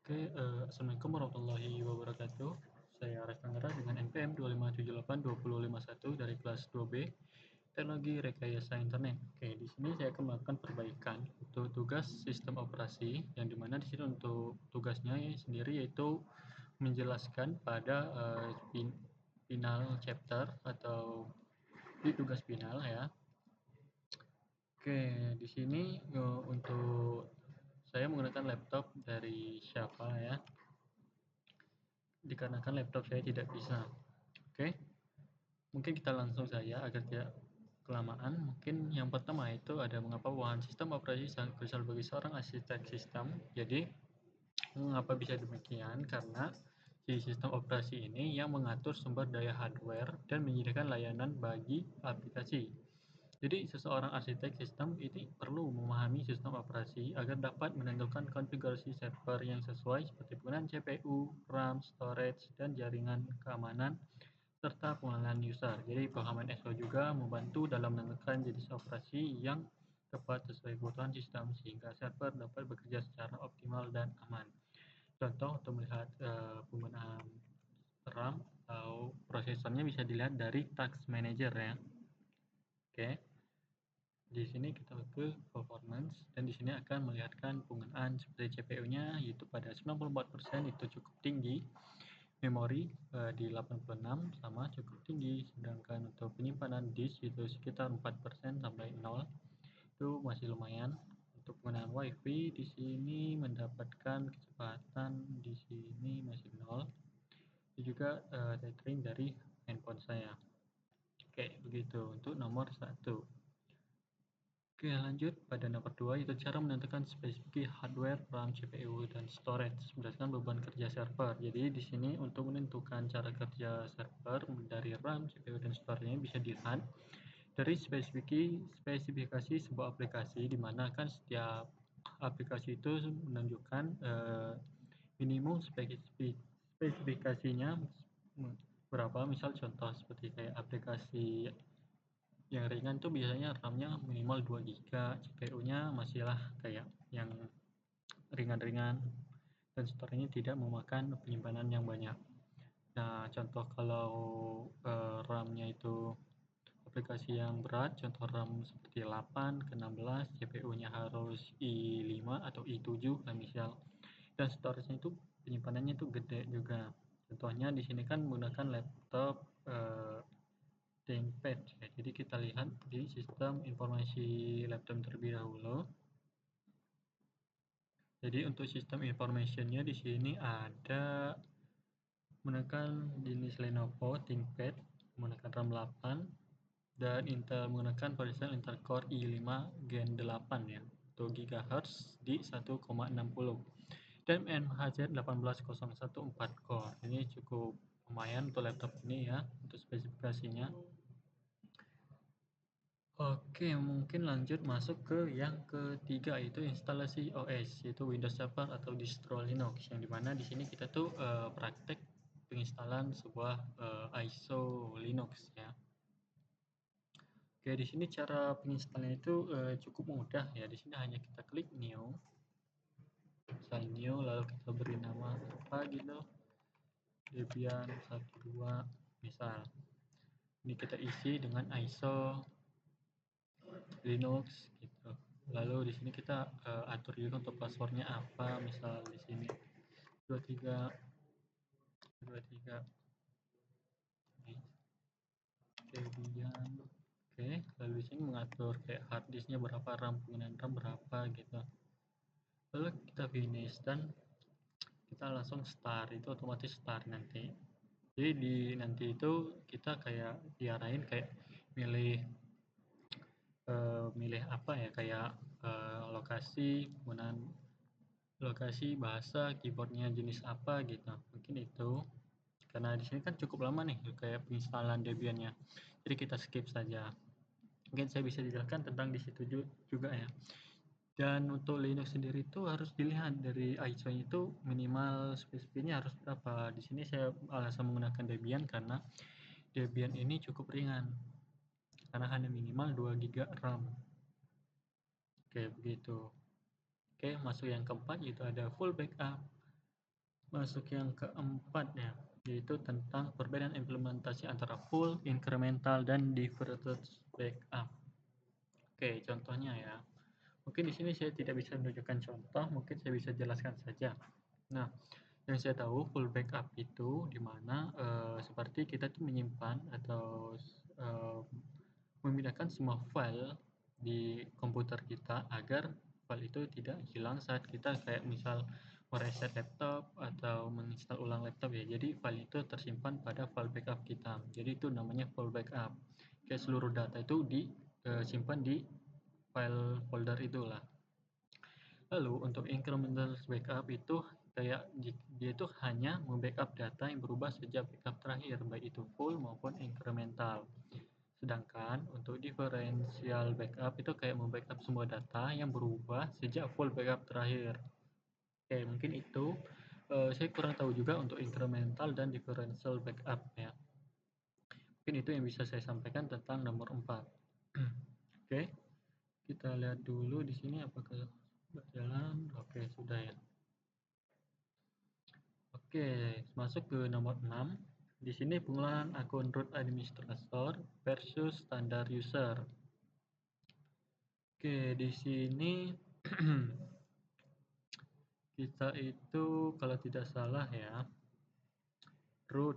Assalamualaikum warahmatullahi wabarakatuh. Saya Arif Tanggara dengan NPM 257825051 dari kelas 2B, Teknologi Rekayasa Internet. Oke, di sini saya akan melakukan perbaikan untuk tugas sistem operasi, yang dimana di sini untuk tugasnya sendiri yaitu menjelaskan pada final chapter atau di tugas final ya. Oke, di sini untuk saya menggunakan laptop dari siapa ya? Dikarenakan laptop saya tidak bisa. Oke, mungkin kita langsung saja agar tidak kelamaan. Mungkin yang pertama itu ada mengapa bahan sistem operasi sangat krusial bagi seorang arsitek sistem. Jadi, mengapa bisa demikian? Karena si sistem operasi ini yang mengatur sumber daya hardware dan menyediakan layanan bagi aplikasi. Jadi, seseorang arsitek sistem ini perlu memahami sistem operasi agar dapat menentukan konfigurasi server yang sesuai seperti penggunaan CPU, RAM, storage, dan jaringan keamanan, serta pengenalan user. Jadi, pemahaman SO juga membantu dalam menentukan jenis operasi yang tepat sesuai kebutuhan sistem sehingga server dapat bekerja secara optimal dan aman. Contoh untuk melihat penggunaan RAM atau prosesornya bisa dilihat dari Task Manager ya. Oke. Di sini kita ke performance dan di sini akan melihatkan penggunaan seperti CPU-nya yaitu pada 94% itu cukup tinggi, memori di 86 sama cukup tinggi, sedangkan untuk penyimpanan disk itu sekitar 4% sampai 0 itu masih lumayan. Untuk penggunaan WiFi di sini mendapatkan kecepatan di sini masih 0. Itu juga tethering dari handphone saya. Oke, begitu untuk nomor 1. Oke, lanjut pada nomor 2 itu cara menentukan spesifikasi hardware, RAM, CPU, dan storage berdasarkan beban kerja server. Jadi di sini untuk menentukan cara kerja server dari RAM, CPU, dan storage bisa dilihat dari spesifikasi sebuah aplikasi, di mana kan setiap aplikasi itu menunjukkan minimum spesifikasinya berapa. Misal contoh seperti kayak aplikasi yang ringan tuh biasanya RAM-nya minimal 2 GB, CPU-nya masihlah kayak yang ringan-ringan, dan storage-nya tidak memakan penyimpanan yang banyak. Nah, contoh kalau RAM-nya itu aplikasi yang berat, contoh RAM seperti 8 ke 16, CPU-nya harus i5 atau i7 kan misal, dan storage-nya itu penyimpanannya itu gede juga. Contohnya di sini kan menggunakan laptop ThinkPad ya. Jadi kita lihat di sistem informasi laptop terlebih dahulu. Jadi untuk sistem informationnya di sini ada menggunakan jenis Lenovo ThinkPad menggunakan RAM 8 dan Intel menggunakan prosesor Intel Core i5 Gen 8 ya, 2 GHz di 1,60 dan MHz 18014 core. Ini cukup lumayan untuk laptop ini ya untuk spesifikasinya. Oke, mungkin lanjut masuk ke yang ketiga, yaitu instalasi OS, yaitu Windows Server atau distro Linux, yang dimana di sini kita tuh praktek penginstalan sebuah ISO Linux ya. Oke, di sini cara penginstalannya itu cukup mudah ya. Di sini hanya kita klik new, misal new, lalu kita beri nama apa gitu, Debian 12 misal. Ini kita isi dengan ISO Linux gitu. Lalu di sini kita atur juga untuk passwordnya apa, misal di sini 23 Debian. Oke, lalu di sini mengatur kayak hard disknya berapa, RAM, penggunaan RAM berapa gitu. Lalu kita finish dan kita langsung start, itu otomatis start nanti. Jadi di nanti itu kita kayak diarahin kayak milih milih apa ya, kayak lokasi, penggunaan lokasi, bahasa, keyboardnya jenis apa gitu, mungkin itu. Karena di sini kan cukup lama nih kayak penginstalan Debian-nya, jadi kita skip saja. Mungkin saya bisa dijelaskan tentang di situ juga ya. Dan untuk Linux sendiri itu harus dilihat dari ISO-nya itu minimal spesifikasinya harus berapa. Di sini saya alasan menggunakan Debian karena Debian ini cukup ringan, karena hanya minimal 2 GB RAM. Oke, begitu. Oke, masuk yang keempat, yaitu ada full backup. Masuk yang keempat ya, yaitu tentang perbedaan implementasi antara full, incremental, dan diverted backup. Oke, contohnya ya. Mungkin di sini saya tidak bisa menunjukkan contoh, mungkin saya bisa jelaskan saja. Nah, yang saya tahu full backup itu di mana seperti kita tuh menyimpan atau memindahkan semua file di komputer kita agar file itu tidak hilang saat kita kayak misal mereset laptop atau menginstal ulang laptop ya. Jadi file itu tersimpan pada file backup kita. Jadi itu namanya full backup. Kayak seluruh data itu disimpan di file folder itulah. Lalu untuk incremental backup itu kayak dia itu hanya membackup data yang berubah sejak backup terakhir, baik itu full maupun incremental. Sedangkan untuk differential backup itu kayak membackup semua data yang berubah sejak full backup terakhir. Oke, mungkin itu. Saya kurang tahu juga untuk incremental dan differential backup ya. Mungkin itu yang bisa saya sampaikan tentang nomor 4. Oke, kita lihat dulu di sini apakah berjalan. Oke, sudah ya. Oke, masuk ke nomor 6. Di sini penggunaan akun root administrator versus standar user. Oke, di sini kita itu kalau tidak salah ya, root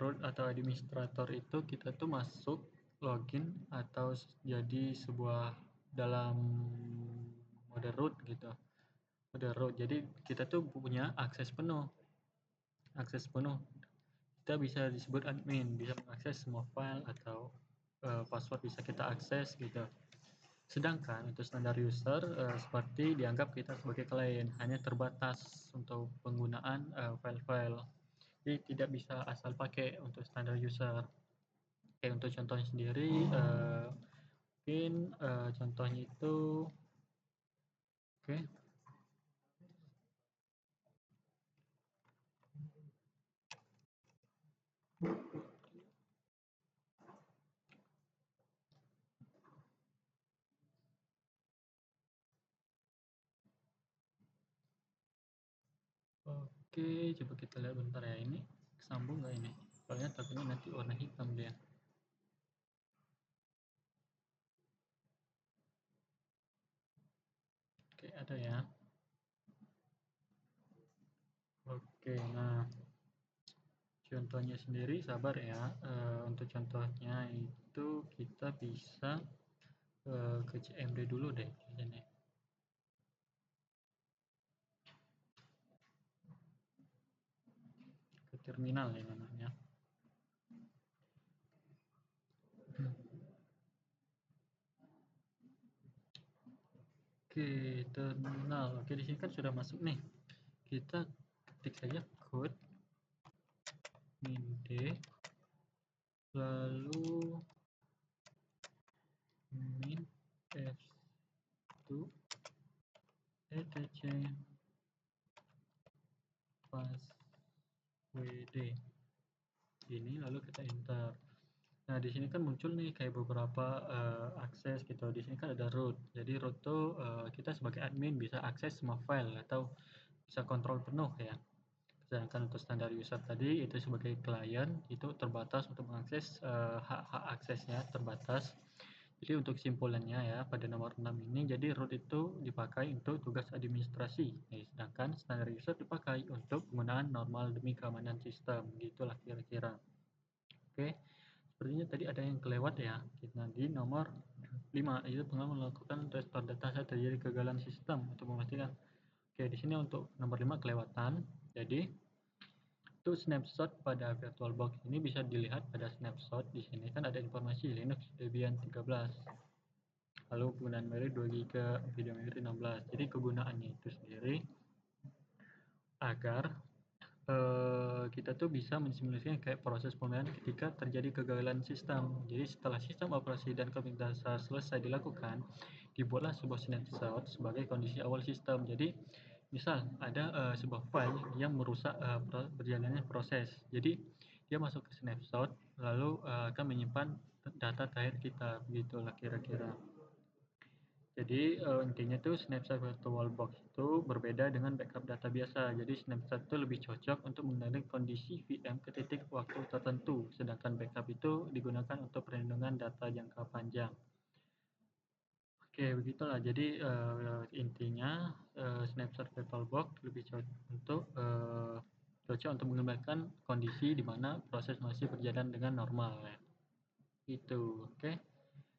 root atau administrator itu kita tuh masuk login atau jadi sebuah dalam mode root gitu. Mode root. Jadi kita tuh punya akses penuh. Kita bisa disebut admin, bisa mengakses semua file atau password bisa kita akses gitu. Sedangkan untuk standar user seperti dianggap kita sebagai klien, hanya terbatas untuk penggunaan file-file. Jadi tidak bisa asal pakai untuk standar user. Oke, untuk contohnya sendiri mungkin contohnya itu oke. Oke, coba kita lihat bentar ya, ini sambung nggak ini? Soalnya takutnya nanti warna hitam dia. Oke, ada ya. Oke, nah contohnya sendiri sabar ya. Untuk contohnya itu kita bisa ke CMD dulu deh di sini. Ke terminal ya namanya. Oke, terminal. Oke, di sini kan sudah masuk nih. Kita ketik saja code min lalu min f2 etc passwd ini, lalu kita enter. Nah, di sini kan muncul nih kayak beberapa akses gitu. Di sini kan ada root. Jadi root tuh kita sebagai admin bisa akses semua file atau bisa kontrol penuh ya. Sedangkan untuk standar user tadi itu sebagai klien itu terbatas untuk mengakses hak-hak aksesnya terbatas. Jadi untuk kesimpulannya ya pada nomor 6 ini, jadi root itu dipakai untuk tugas administrasi, sedangkan standar user dipakai untuk penggunaan normal demi keamanan sistem. Gitulah kira-kira. Oke, sepertinya tadi ada yang kelewat ya. Kita di nomor 5 itu pengalaman melakukan restore data saat terjadi kegagalan sistem untuk memastikan. Oke, di sini untuk nomor 5 kelewatan. Jadi itu snapshot pada VirtualBox ini bisa dilihat pada snapshot. Di sini kan ada informasi Linux Debian 13. Lalu penggunaan memori 2 GB, video memory 16. Jadi kegunaannya itu sendiri agar kita tuh bisa mensimulasikan kayak proses pemilihan ketika terjadi kegagalan sistem. Jadi setelah sistem operasi dan copying data selesai dilakukan, dibuatlah sebuah snapshot sebagai kondisi awal sistem. Jadi misal ada sebuah file yang merusak berjalannya proses. Jadi dia masuk ke snapshot lalu akan menyimpan data terakhir kita, begitulah kira-kira. Jadi intinya tuh snapshot VirtualBox itu berbeda dengan backup data biasa. Jadi snapshot itu lebih cocok untuk mengenali kondisi VM ke titik waktu tertentu, sedangkan backup itu digunakan untuk perlindungan data jangka panjang. Oke, begitulah. Jadi intinya snapshot VirtualBox lebih cocok untuk menggambarkan kondisi di mana proses masih berjalan dengan normal ya. Itu, oke.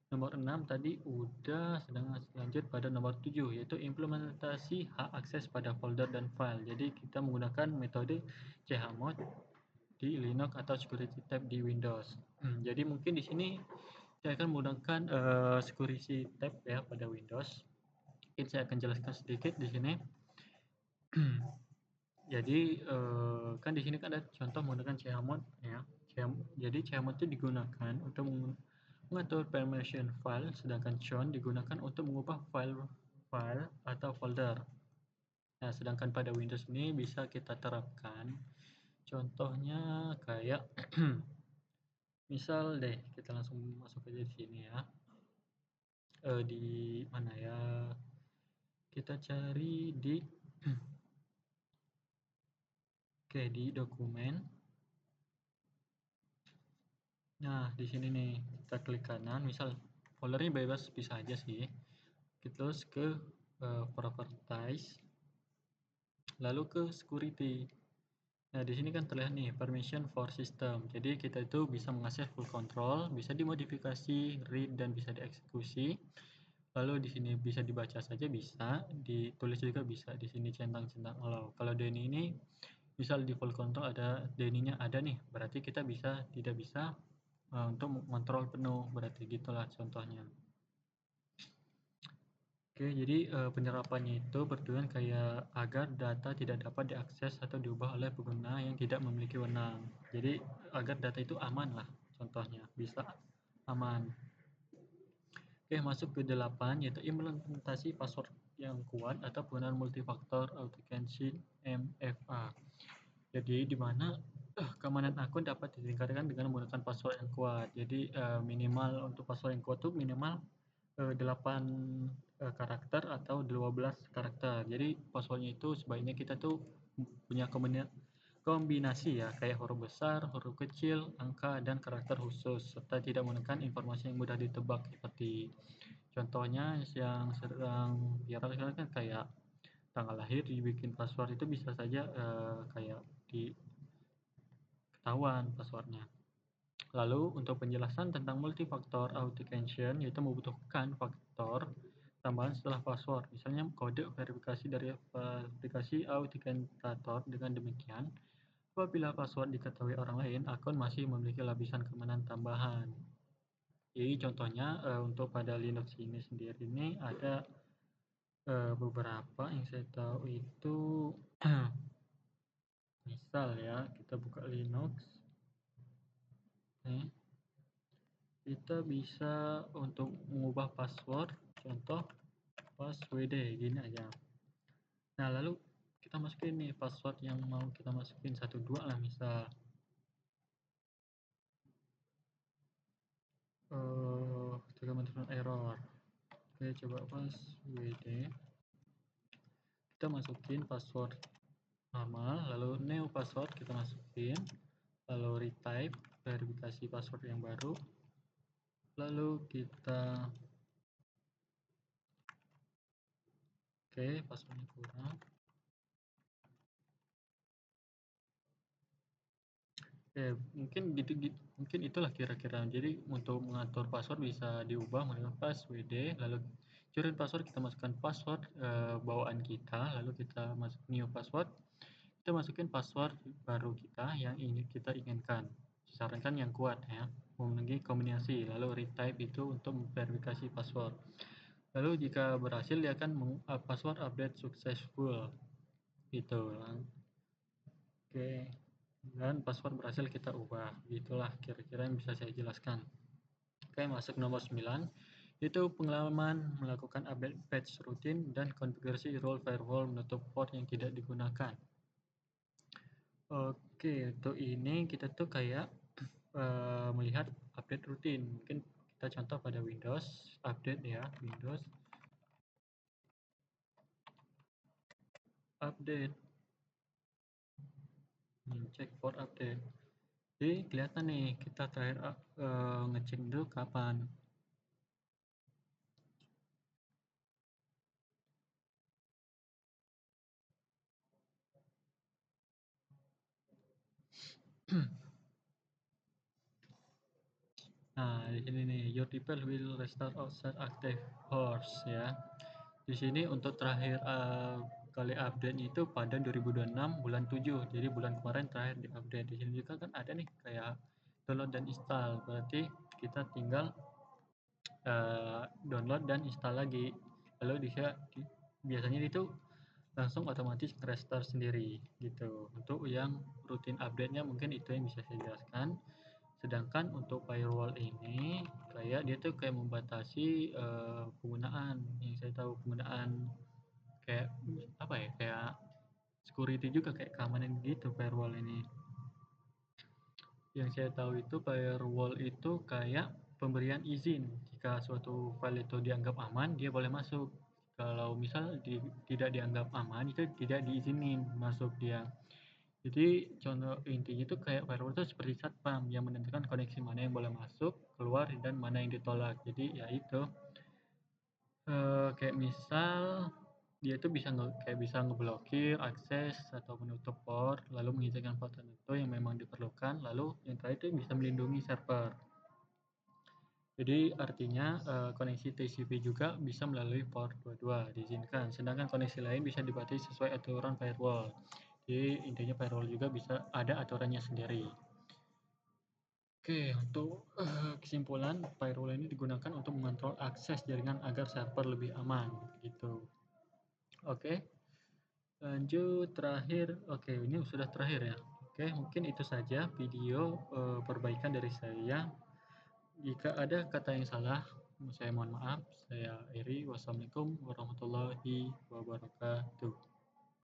Nomor 6 tadi udah, sedang lanjut pada nomor 7 yaitu implementasi hak akses pada folder dan file. Jadi kita menggunakan metode chmod di Linux atau security tab di Windows. Jadi mungkin di sini saya akan menggunakan security tab ya pada Windows. Mungkin saya akan jelaskan sedikit di sini. Jadi kan di sini kan ada contoh menggunakan chmod ya. Jadi chmod itu digunakan untuk mengatur permission file, sedangkan chown digunakan untuk mengubah file atau folder. Nah, sedangkan pada Windows ini bisa kita terapkan. Contohnya kayak misal deh, kita langsung masuk aja di sini ya. Di mana ya? Kita cari di Oke, di dokumen. Nah, di sini nih, kita klik kanan, misal foldernya bebas bisa aja sih. Terus ke properties, lalu ke security. Nah, di sini kan terlihat nih permission for system. Jadi kita itu bisa mengakses full control, bisa dimodifikasi, read dan bisa dieksekusi. Lalu di sini bisa dibaca saja bisa, ditulis juga bisa. Di sini centang-centang allow. Kalau DNI ini misal di full control ada DNI-nya ada nih, berarti kita tidak bisa untuk mengontrol penuh, berarti gitulah contohnya. Oke, jadi penyerapannya itu bertujuan kayak agar data tidak dapat diakses atau diubah oleh pengguna yang tidak memiliki wewenang. Jadi agar data itu aman lah, contohnya bisa aman. Oke, masuk ke 8 yaitu implementasi password yang kuat atau penggunaan multifaktor authentication MFA. Jadi di mana keamanan akun dapat ditingkatkan dengan menggunakan password yang kuat. Jadi minimal untuk password yang kuat itu minimal 8 karakter atau 12 karakter. Jadi passwordnya itu sebaiknya kita tuh punya kombinasi ya, kayak huruf besar, huruf kecil, angka, dan karakter khusus, serta tidak menggunakan informasi yang mudah ditebak seperti contohnya yang sedang viral sekarang kan kayak tanggal lahir dibikin password itu bisa saja kayak di ketahuan passwordnya. Lalu untuk penjelasan tentang multifaktor authentication yaitu membutuhkan faktor tambahan setelah password, misalnya kode verifikasi dari aplikasi autenticator. Dengan demikian, apabila password diketahui orang lain, akun masih memiliki lapisan keamanan tambahan. Jadi contohnya untuk pada Linux ini sendiri ini ada beberapa yang saya tahu itu misal ya kita buka Linux. Kita bisa untuk mengubah password, contoh passwd gini aja. Nah, lalu kita masukin nih password yang mau kita masukin 12 lah misal. Juga menemukan error. Oke, coba passwd. Kita masukin password normal, lalu new password kita masukin, lalu retype, verifikasi password yang baru, lalu kita passwordnya kurang. Mungkin itulah kira-kira. Jadi untuk mengatur password bisa diubah menggunakan passwd, lalu current password kita masukkan password bawaan kita, lalu kita masuk new password, kita masukin password baru kita yang kita inginkan. Sarankan yang kuat ya, memiliki kombinasi, lalu retype itu untuk verifikasi password. Lalu jika berhasil dia akan password update successful gitu. Oke. Dan password berhasil kita ubah. Itulah kira-kira yang bisa saya jelaskan. Oke, masuk nomor 9 itu pengalaman melakukan update patch rutin dan konfigurasi role firewall menutup port yang tidak digunakan. Oke, untuk ini kita tuh kayak melihat update rutin. Mungkin kita contoh pada Windows update ya, Windows update. Cek for update. Jadi kelihatan nih kita terakhir ngecek dulu kapan. Nah, di sini nih, your device will restart outside active hours ya. Di sini untuk terakhir kali update itu pada 2026 bulan 7. Jadi bulan kemarin terakhir di update. Di sini juga kan ada nih kayak download dan install. Berarti kita tinggal download dan install lagi. Lalu biasanya itu langsung otomatis restart sendiri gitu. Untuk yang rutin update-nya mungkin itu yang bisa saya jelaskan. Sedangkan untuk firewall ini kayak dia tuh kayak membatasi penggunaan, yang saya tahu penggunaan kayak apa ya, kayak security juga, kayak keamanan gitu firewall ini. Yang saya tahu itu firewall itu kayak pemberian izin. Jika suatu file itu dianggap aman, dia boleh masuk. Kalau misal tidak dianggap aman, itu tidak diizinin masuk dia. Jadi contoh intinya itu kayak firewall itu seperti satpam yang menentukan koneksi mana yang boleh masuk, keluar, dan mana yang ditolak. Jadi ya itu kayak misal dia itu bisa ngeblokir akses atau menutup port, lalu mengizinkan port tertentu yang memang diperlukan, lalu yang terakhir itu bisa melindungi server. Jadi artinya koneksi TCP juga bisa melalui port 22 diizinkan, sedangkan koneksi lain bisa dibatasi sesuai aturan firewall. Jadi intinya firewall juga bisa ada aturannya sendiri. Oke, untuk kesimpulan, firewall ini digunakan untuk mengontrol akses jaringan agar server lebih aman, gitu. Oke, lanjut terakhir. Oke, ini sudah terakhir ya. Oke, mungkin itu saja video perbaikan dari saya. Jika ada kata yang salah, saya mohon maaf. Saya Eri. Wassalamualaikum warahmatullahi wabarakatuh.